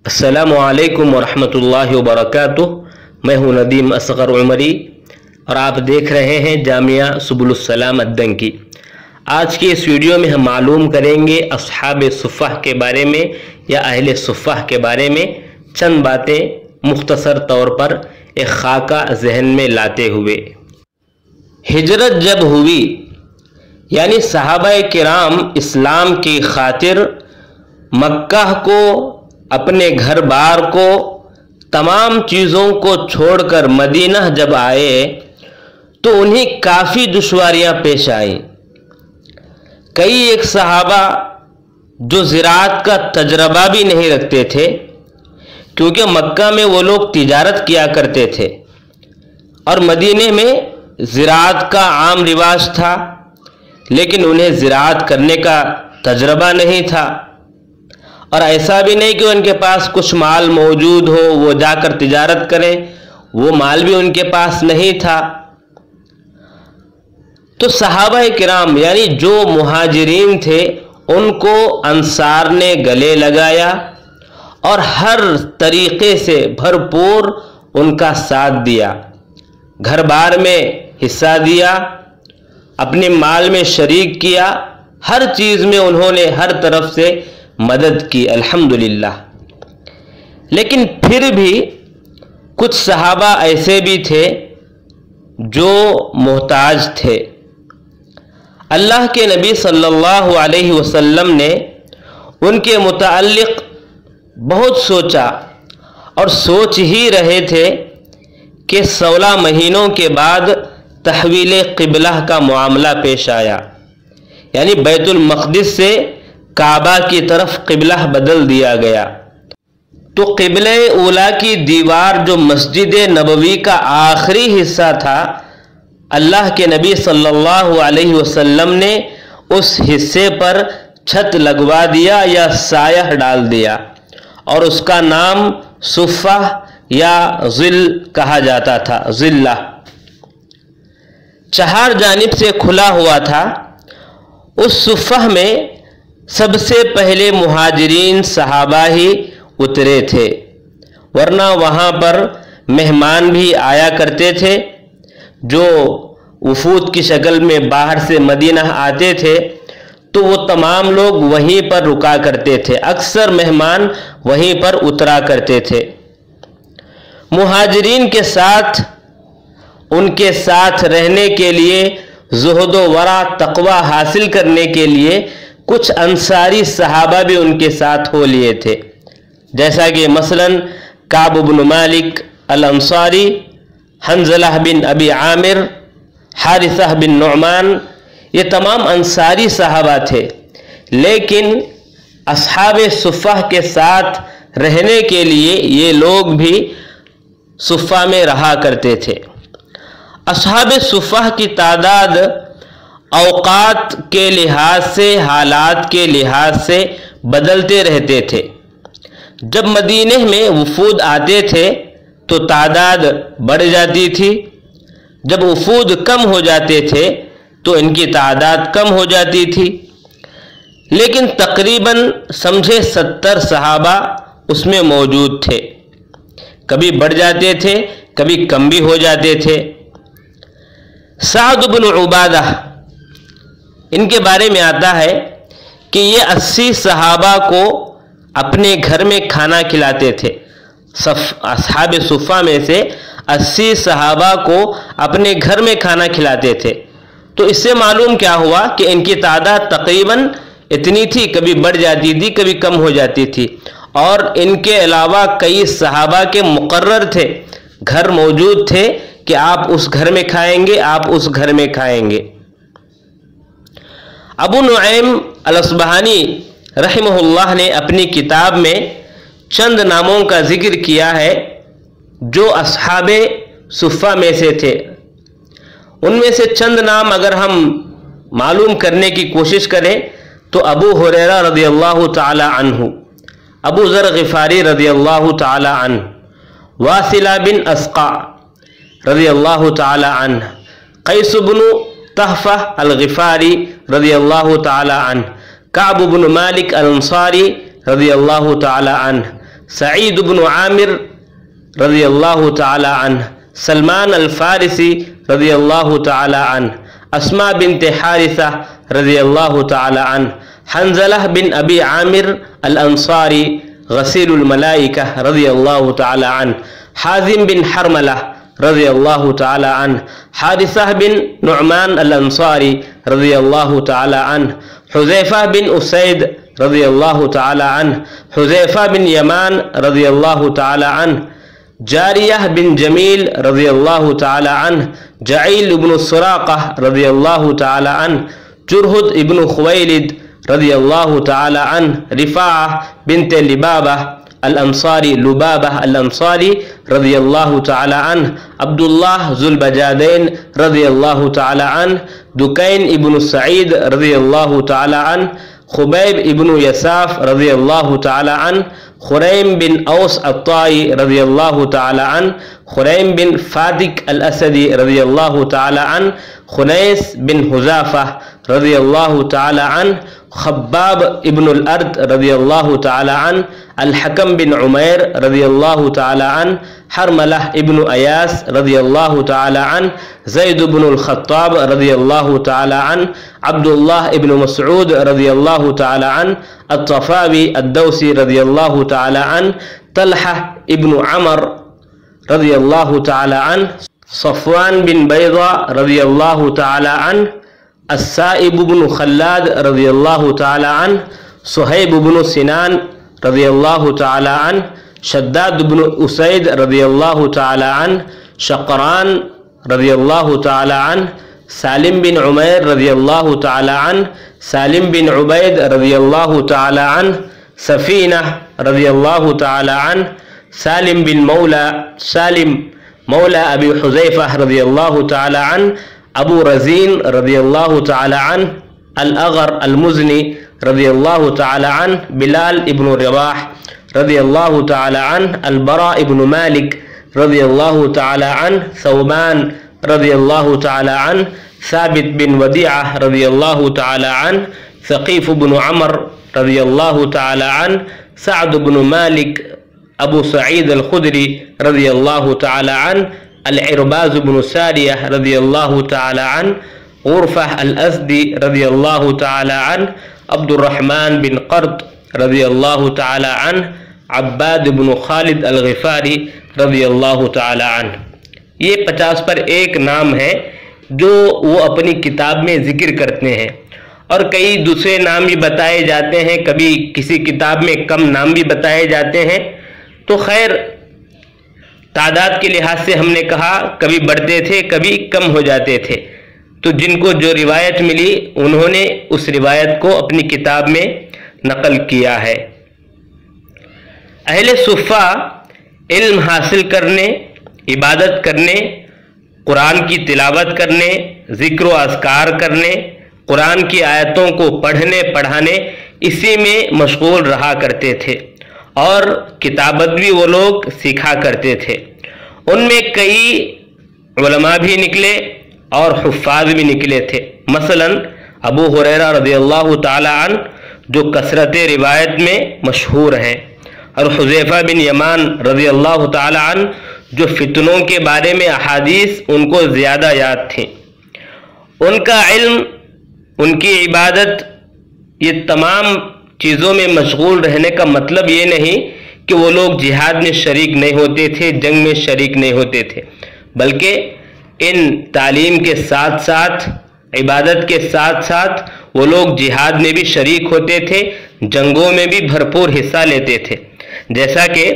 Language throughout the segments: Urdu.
السلام علیکم ورحمۃ اللہ وبرکاتہ۔ میں ہوں ندیم اصغر عمری اور آپ دیکھ رہے ہیں جامعہ سبل السلام الدنکی۔ آج کی اس ویڈیو میں ہم معلوم کریں گے اصحاب صفہ کے بارے میں یا اہل صفہ کے بارے میں چند باتیں مختصر طور پر ایک خاکہ ذہن میں لاتے ہوئے۔ ہجرت جب ہوئی یعنی صحابہ کرام اسلام کی خاطر مکہ کو، اپنے گھر بار کو، تمام چیزوں کو چھوڑ کر مدینہ جب آئے تو انہیں کافی دشواریاں پیش آئیں۔ کئی ایک صحابہ جو زراعت کا تجربہ بھی نہیں رکھتے تھے، کیونکہ مکہ میں وہ لوگ تجارت کیا کرتے تھے اور مدینے میں زراعت کا عام رواج تھا، لیکن انہیں زراعت کرنے کا تجربہ نہیں تھا، اور ایسا بھی نہیں کہ ان کے پاس کچھ مال موجود ہو وہ جا کر تجارت کریں، وہ مال بھی ان کے پاس نہیں تھا۔ تو صحابہ کرام یعنی جو مہاجرین تھے ان کو انصار نے گلے لگایا اور ہر طریقے سے بھرپور ان کا ساتھ دیا، گھر بار میں حصہ دیا، اپنے مال میں شریک کیا، ہر چیز میں انہوں نے ہر طرف سے مدد کی، الحمدللہ۔ لیکن پھر بھی کچھ صحابہ ایسے بھی تھے جو محتاج تھے۔ اللہ کے نبی صلی اللہ علیہ وسلم نے ان کے متعلق بہت سوچا اور سوچ ہی رہے تھے کہ 16 مہینوں کے بعد تحویل قبلہ کا معاملہ پیش آیا، یعنی بیت المقدس سے کعبہ کی طرف قبلہ بدل دیا گیا۔ تو قبلہ اولیٰ کی دیوار جو مسجد نبوی کا آخری حصہ تھا، اللہ کے نبی صلی اللہ علیہ وسلم نے اس حصے پر چھت لگوا دیا یا سایہ ڈال دیا، اور اس کا نام صفہ یا ظل کہا جاتا تھا، ظلہ۔ 4 جانب سے کھلا ہوا تھا۔ اس صفہ میں سب سے پہلے مہاجرین صحابہ ہی اترے تھے، ورنہ وہاں پر مہمان بھی آیا کرتے تھے جو وفود کی شکل میں باہر سے مدینہ آتے تھے، تو وہ تمام لوگ وہیں پر رکا کرتے تھے، اکثر مہمان وہیں پر اترا کرتے تھے۔ مہاجرین کے ساتھ، ان کے ساتھ رہنے کے لیے، زہد و ورع تقوی حاصل کرنے کے لیے کچھ انصاری صحابہ بھی ان کے ساتھ ہو لیے تھے، جیسا کہ مثلاً کعب بن مالک الانصاری، حنظلہ بن ابی عامر، حارثہ بن نعمان، یہ تمام انصاری صحابہ تھے۔ لیکن اصحاب صفہ کے ساتھ رہنے کے لیے یہ لوگ بھی صفہ میں رہا کرتے تھے۔ اصحاب صفہ کی تعداد اوقات کے لحاظ سے، حالات کے لحاظ سے بدلتے رہتے تھے۔ جب مدینے میں وفود آتے تھے تو تعداد بڑھ جاتی تھی، جب وفود کم ہو جاتے تھے تو ان کی تعداد کم ہو جاتی تھی، لیکن تقریباً سمجھے 70 صحابہ اس میں موجود تھے، کبھی بڑھ جاتے تھے کبھی کم بھی ہو جاتے تھے۔ سعد بن عبادہ، ان کے بارے میں آتا ہے کہ یہ 80 صحابہ کو اپنے گھر میں کھانا کھلاتے تھے۔ اصحاب صفہ میں سے 80 صحابہ کو اپنے گھر میں کھانا کھلاتے تھے۔ تو اس سے معلوم کیا ہوا کہ ان کی تعداد تقریباً اتنی تھی، کبھی بڑھ جاتی تھی کبھی کم ہو جاتی تھی، اور ان کے علاوہ کئی صحابہ کے مقرر تھے، گھر موجود تھے کہ آپ اس گھر میں کھائیں گے، آپ اس گھر میں کھائیں گے۔ ابو نعیم الاصبہانی رحمہ اللہ نے اپنی کتاب میں چند ناموں کا ذکر کیا ہے جو اصحاب صفہ میں سے تھے۔ ان میں سے چند نام اگر ہم معلوم کرنے کی کوشش کریں تو ابو ہریرہ رضی اللہ تعالی عنہ، ابو ذر غفاری رضی اللہ تعالی عنہ، واصلہ بن اسقع رضی اللہ تعالی عنہ، قیس بن تحفہ الغفاری رضی اللہ تعالی عنہ، کعب بن مالک الانصاری رضی اللہ تعالی عنہ، سعید بن عامر رضی اللہ تعالی عنہ، سلمان الفارسی رضی اللہ تعالی عنہ، اسماء بنت حارثہ رضی اللہ تعالی عنہ، حنزلہ بن ابی عامر الانصاری غسیل الملائکہ رضی اللہ تعالی عنہ، حازم بن حرملہ رضی اللہ تعالی عنہ، حارثہ بن نعمان الانصاری رضی اللہ تعالی عنہ، حذیفہ بن اسید رضی اللہ تعالی عنہ، حذیفہ بن یمان رضی اللہ تعالی عنہ، جاریہ بن جمیل رضی اللہ تعالی عنہ، جعیل بن سراقہ رضی اللہ تعالی عنہ، جرہد ابن خویلد رضی اللہ تعالی عنہ، رفاعہ بنت لبابہ الانصاری لبابہ الانصاری رضی اللہ تعالی عنہ، عبداللہ ذو البجادین رضی اللہ تعالی عنہ، دکین ابن سعید رضی اللہ تعالی عنہ، خبیب ابن یساف رضی اللہ تعالی عنہ، خریم بن اوس الطائی رضی اللہ تعالی عنہ، خریم بن فادق الاسدی رضی اللہ تعالی عنہ، خنیس بن حذافہ رضی اللہ تعالی عنہ، خباب ابن الارد رضی اللہ تعالی عنہ، الحکم بن عمیر رضی اللہ تعالی عنہ، حرملہ ابن ایاس رضی اللہ تعالی عنہ، زید بن الخطاب رضی اللہ تعالی عنہ، عبداللہ ابن مسعود رضی اللہ تعالی عنہ، الطفاوی الدوسی رضی اللہ تعالی عنہ، طلحہ ابن عمر رضی اللہ تعالی عنہ، صفوان بن بیضہ رضی اللہ تعالی عنہ، السائب بن خلاد رضی اللہ تعالی عنہ، صہیب بن سنان رضی اللہ تعالی عنہ، شداد بن اسید رضی اللہ تعالی عنہ، شقران رضی اللہ تعالی عنہ، سالم بن عمیر رضی اللہ تعالی عنہ، سالم بن عبید رضی اللہ تعالی عنہ، سفینہ رضی اللہ تعالی عنہ، سالم بن سالم مولا ابی حذیفہ رضی اللہ تعالی عنہ، ابو رزین رضی اللہ تعالی عنہ، الاغر المزنی رضی اللہ تعالی عنہ، بلال ابن رواح رضی اللہ تعالی عنہ، البراء ابن مالک رضی اللہ تعالی عنہ، ثوبان رضی اللہ تعالی عنہ، ثابت بن ودیعہ رضی اللہ تعالی عنہ، ثقیف بن عمر رضی اللہ تعالی عنہ، سعد بن مالک ابو سعید الخدری رضی اللہ تعالی عنہ، العرباز بن ساریہ رضی اللہ تعالی عنہ، غرفہ الازدی رضی اللہ تعالی عنہ، عبد الرحمن بن قرط رضی اللہ تعالی عنہ، عباد بن خالد الغفاری رضی اللہ تعالی عنہ۔ یہ 50 پر ایک نام ہے جو وہ اپنی کتاب میں ذکر کرتے ہیں، اور کئی دوسرے نام بھی بتائے جاتے ہیں، کبھی کسی کتاب میں کم نام بھی بتائے جاتے ہیں۔ تو خیر تعداد کے لحاظ سے ہم نے کہا کبھی بڑھتے تھے کبھی کم ہو جاتے تھے، تو جن کو جو روایت ملی انہوں نے اس روایت کو اپنی کتاب میں نقل کیا ہے۔ اہل صفہ علم حاصل کرنے، عبادت کرنے، قرآن کی تلاوت کرنے، ذکر و اذکار کرنے، قرآن کی آیتوں کو پڑھنے پڑھانے، اسی میں مشغول رہا کرتے تھے، اور کتابت بھی وہ لوگ سیکھا کرتے تھے۔ ان میں کئی علماء بھی نکلے اور حفاظ بھی نکلے تھے۔ مثلا ابو ہریرہ رضی اللہ تعالی عنہ جو کثرت روایت میں مشہور ہیں، اور حذیفہ بن یمان رضی اللہ تعالی عنہ جو فتنوں کے بارے میں احادیث ان کو زیادہ یاد تھیں۔ ان کا علم، ان کی عبادت، یہ تمام چیزوں میں مشغول رہنے کا مطلب یہ نہیں کہ وہ لوگ جہاد میں شریک نہیں ہوتے تھے، جنگ میں شریک نہیں ہوتے تھے، بلکہ ان تعلیم کے ساتھ ساتھ، عبادت کے ساتھ ساتھ وہ لوگ جہاد میں بھی شریک ہوتے تھے، جنگوں میں بھی بھرپور حصہ لیتے تھے۔ جیسا کہ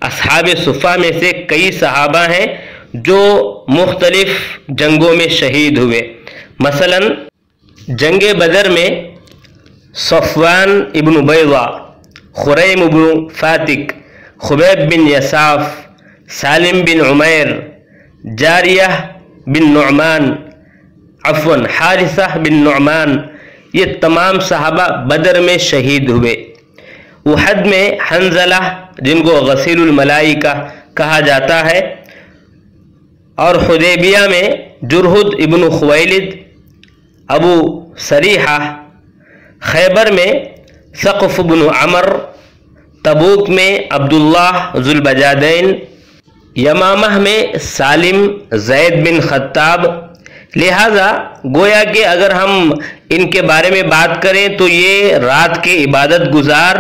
اصحاب صفہ میں سے کئی صحابہ ہیں جو مختلف جنگوں میں شہید ہوئے۔ مثلا جنگ بدر میں صفوان ابن بیضہ، خریم ابن فاتق، خبیب بن یساف، سالم بن عمیر، جاریہ بن نعمان، حارثہ بن نعمان، یہ تمام صحابہ بدر میں شہید ہوئے۔ احد میں حنزلہ جن کو غسیل الملائکہ کہا جاتا ہے، اور حدیبیہ میں جرہد ابن خویلد، ابو سریحہ، خیبر میں ثقف بن عمر، تبوک میں عبداللہ ذوالبجادین، یمامہ میں سالم زید بن خطاب۔ لہذا گویا کہ اگر ہم ان کے بارے میں بات کریں تو یہ رات کے عبادت گزار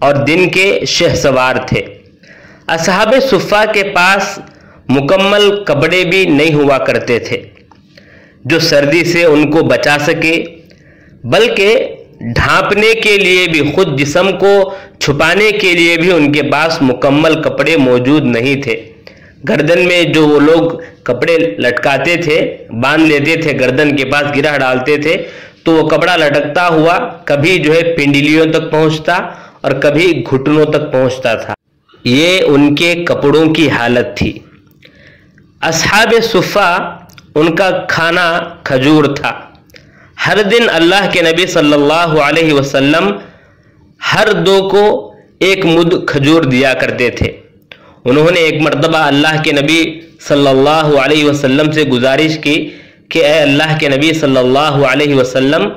اور دن کے شہ سوار تھے۔ اصحاب صفہ کے پاس مکمل کپڑے بھی نہیں ہوا کرتے تھے جو سردی سے ان کو بچا سکے، بلکہ ڈھانپنے کے لیے بھی، خود جسم کو چھپانے کے لیے بھی ان کے پاس مکمل کپڑے موجود نہیں تھے۔ گردن میں جو وہ لوگ کپڑے لٹکاتے تھے، باندھ لیتے تھے، گردن کے پاس گرہ ڈالتے تھے، تو وہ کپڑا لٹکتا ہوا کبھی جو ہے پنڈلیوں تک پہنچتا اور کبھی گھٹنوں تک پہنچتا تھا۔ یہ ان کے کپڑوں کی حالت تھی۔ اصحاب صفہ ان کا کھانا کھجور تھا۔ ہر دن اللہ کے نبی صلی اللہ علیہ وسلم ہر دو کو ایک مد کھجور دیا کرتے تھے۔ انہوں نے ایک مرتبہ اللہ کے نبی صلی اللہ علیہ وسلم سے گزارش کی کہ اے اللہ کے نبی صلی اللہ علیہ وسلم،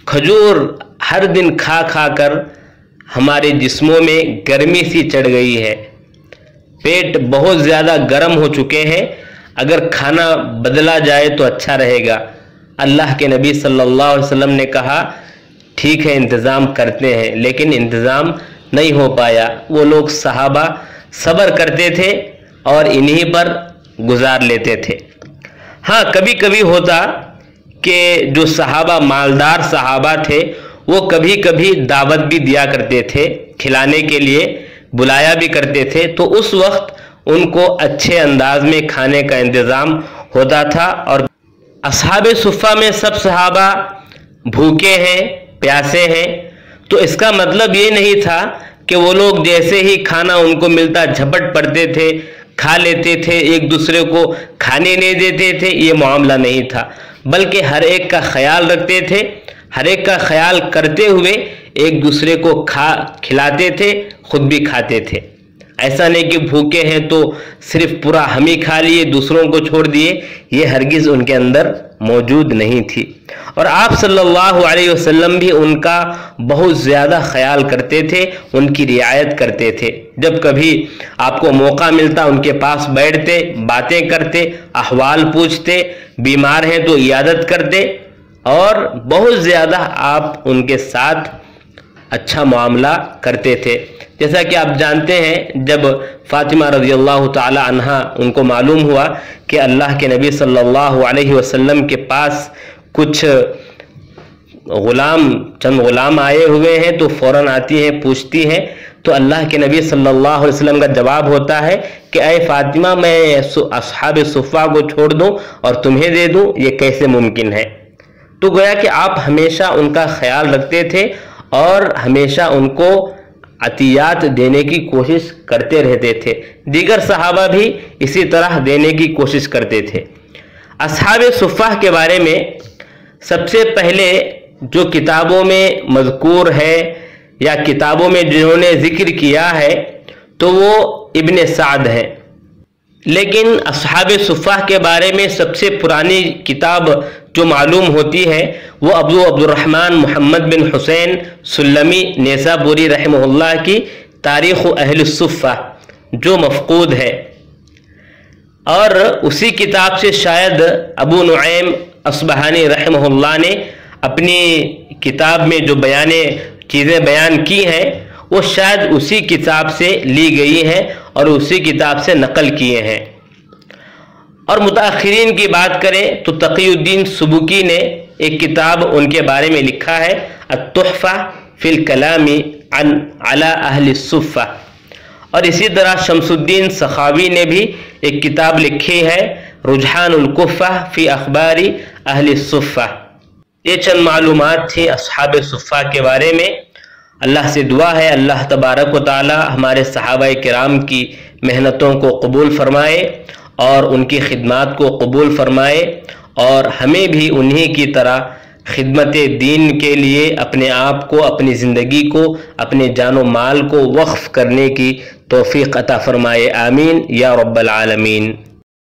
کھجور ہر دن کھا کھا کر ہمارے جسموں میں گرمی سی چڑھ گئی ہے، پیٹ بہت زیادہ گرم ہو چکے ہیں، اگر کھانا بدلا جائے تو اچھا رہے گا۔ اللہ کے نبی صلی اللہ علیہ وسلم نے کہا ٹھیک ہے انتظام کرتے ہیں، لیکن انتظام نہیں ہو پایا۔ وہ لوگ صحابہ صبر کرتے تھے اور انہی پر گزار لیتے تھے۔ ہاں کبھی کبھی ہوتا کہ جو صحابہ مالدار صحابہ تھے وہ کبھی کبھی دعوت بھی دیا کرتے تھے، کھلانے کے لیے بلایا بھی کرتے تھے، تو اس وقت ان کو اچھے انداز میں کھانے کا انتظام ہوتا تھا۔ اور اصحاب صفہ میں سب صحابہ بھوکے ہیں، پیاسے ہیں، تو اس کا مطلب یہ نہیں تھا کہ وہ لوگ جیسے ہی کھانا ان کو ملتا جھپٹ پڑتے تھے، کھا لیتے تھے، ایک دوسرے کو کھانے نہیں دیتے تھے، یہ معاملہ نہیں تھا، بلکہ ہر ایک کا خیال رکھتے تھے، ہر ایک کا خیال کرتے ہوئے ایک دوسرے کو کھلاتے تھے، خود بھی کھاتے تھے۔ ایسا نہیں کہ بھوکے ہیں تو صرف پورا ہم ہی کھا لیے، دوسروں کو چھوڑ دیے، یہ ہرگز ان کے اندر موجود نہیں تھی۔ اور آپ صلی اللہ علیہ وسلم بھی ان کا بہت زیادہ خیال کرتے تھے، ان کی رعایت کرتے تھے۔ جب کبھی آپ کو موقع ملتا ان کے پاس بیٹھتے، باتیں کرتے، احوال پوچھتے، بیمار ہیں تو عیادت کرتے، اور بہت زیادہ آپ ان کے ساتھ اچھا معاملہ کرتے تھے۔ جیسا کہ آپ جانتے ہیں جب فاطمہ رضی اللہ تعالی عنہا ان کو معلوم ہوا کہ اللہ کے نبی صلی اللہ علیہ وسلم کے پاس کچھ چند غلام آئے ہوئے ہیں، تو فوراً آتی ہیں، پوچھتی ہیں، تو اللہ کے نبی صلی اللہ علیہ وسلم کا جواب ہوتا ہے کہ اے فاطمہ، میں اصحاب صفہ کو چھوڑ دوں اور تمہیں دے دوں، یہ کیسے ممکن ہے؟ تو گویا کہ آپ ہمیشہ ان کا خیال رکھتے تھے اور ہمیشہ ان کو عطیات دینے کی کوشش کرتے رہتے تھے۔ دیگر صحابہ بھی اسی طرح دینے کی کوشش کرتے تھے۔ اصحاب صفہ کے بارے میں سب سے پہلے جو کتابوں میں مذکور ہے یا کتابوں میں جنہوں نے ذکر کیا ہے تو وہ ابن سعد ہے، لیکن اصحاب صفہ کے بارے میں سب سے پرانی کتاب جو معلوم ہوتی ہے وہ ابو عبد الرحمن محمد بن حسین سلمی نیسابوری رحمہ اللہ کی تاریخ اہل الصفہ جو مفقود ہے، اور اسی کتاب سے شاید ابو نعیم اصبہانی رحمہ اللہ نے اپنی کتاب میں جو چیزیں بیان کی ہیں وہ شاید اسی کتاب سے لی گئی ہیں اور اسی کتاب سے نقل کیے ہیں۔ اور متاخرین کی بات کریں تو تقی الدین سبکی نے ایک کتاب ان کے بارے میں لکھا ہے التحفہ فی الکلام علی اہل الصفہ، اور اسی طرح شمس الدین سخاوی نے بھی ایک کتاب لکھی ہے رجحان الکفہ فی اخبار اہل الصفہ۔ یہ چند معلومات تھی اصحاب صفہ کے بارے میں۔ اللہ سے دعا ہے اللہ تبارک و تعالی ہمارے صحابہ کرام کی محنتوں کو قبول فرمائے اور ان کی خدمات کو قبول فرمائے، اور ہمیں بھی انہی کی طرح خدمت دین کے لیے اپنے آپ کو، اپنی زندگی کو، اپنے جان و مال کو وقف کرنے کی توفیق عطا فرمائے، آمین یا رب العالمین۔